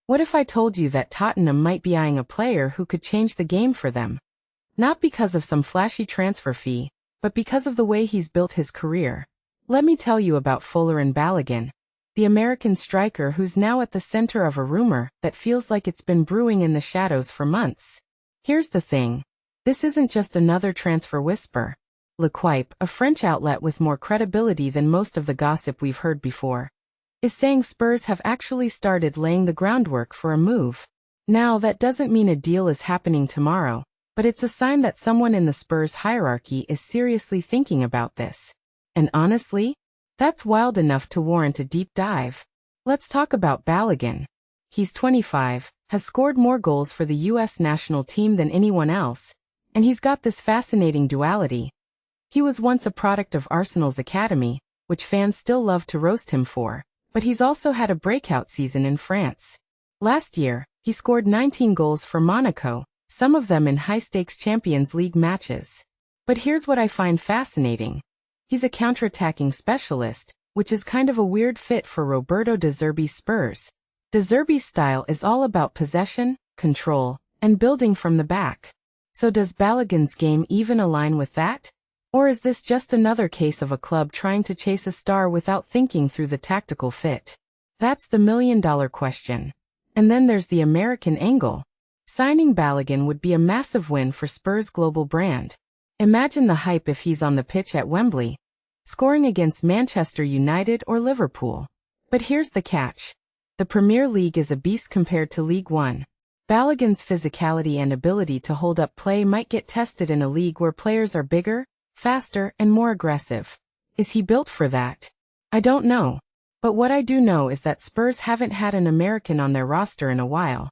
What if I told you that Tottenham might be eyeing a player who could change the game for them? Not because of some flashy transfer fee, but because of the way he's built his career. Let me tell you about Folarin Balogun, the American striker who's now at the center of a rumor that feels like it's been brewing in the shadows for months. Here's the thing. This isn't just another transfer whisper. L'Equipe, a French outlet with more credibility than most of the gossip we've heard before, is saying Spurs have actually started laying the groundwork for a move. Now, that doesn't mean a deal is happening tomorrow, but it's a sign that someone in the Spurs hierarchy is seriously thinking about this. And honestly, that's wild enough to warrant a deep dive. Let's talk about Balogun. He's 25, has scored more goals for the US national team than anyone else, and he's got this fascinating duality. He was once a product of Arsenal's academy, which fans still love to roast him for, but he's also had a breakout season in France. Last year, he scored 19 goals for Monaco, some of them in high-stakes Champions League matches. But here's what I find fascinating. He's a counter-attacking specialist, which is kind of a weird fit for Roberto De Zerbi's Spurs. De Zerbi's style is all about possession, control, and building from the back. So does Balogun's game even align with that? Or is this just another case of a club trying to chase a star without thinking through the tactical fit? That's the million-dollar question. And then there's the American angle. Signing Balogun would be a massive win for Spurs' global brand. Imagine the hype if he's on the pitch at Wembley, scoring against Manchester United or Liverpool. But here's the catch. The Premier League is a beast compared to League One. Balogun's physicality and ability to hold up play might get tested in a league where players are bigger, faster, and more aggressive. Is he built for that? I don't know. But what I do know is that Spurs haven't had an American on their roster in a while.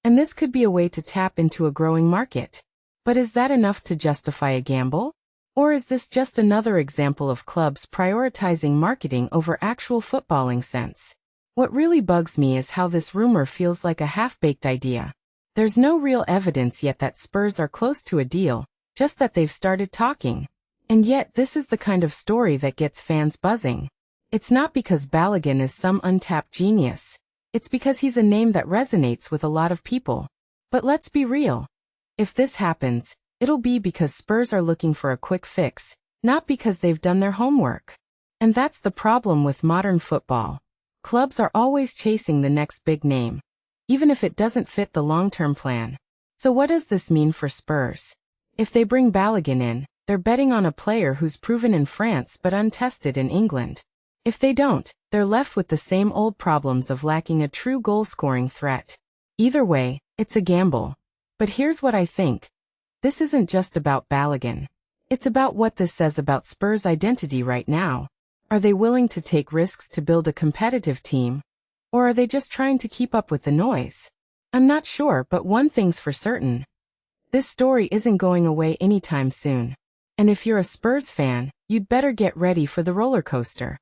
And this could be a way to tap into a growing market. But is that enough to justify a gamble? Or is this just another example of clubs prioritizing marketing over actual footballing sense? What really bugs me is how this rumor feels like a half-baked idea. There's no real evidence yet that Spurs are close to a deal, just that they've started talking. And yet this is the kind of story that gets fans buzzing. It's not because Balogun is some untapped genius. It's because he's a name that resonates with a lot of people. But let's be real. If this happens, it'll be because Spurs are looking for a quick fix, not because they've done their homework. And that's the problem with modern football. Clubs are always chasing the next big name, even if it doesn't fit the long-term plan. So what does this mean for Spurs? If they bring Balogun in, they're betting on a player who's proven in France but untested in England. If they don't, they're left with the same old problems of lacking a true goal-scoring threat. Either way, it's a gamble. But here's what I think. This isn't just about Balogun. It's about what this says about Spurs' identity right now. Are they willing to take risks to build a competitive team? Or are they just trying to keep up with the noise? I'm not sure, but one thing's for certain. This story isn't going away anytime soon. And if you're a Spurs fan, you'd better get ready for the roller coaster.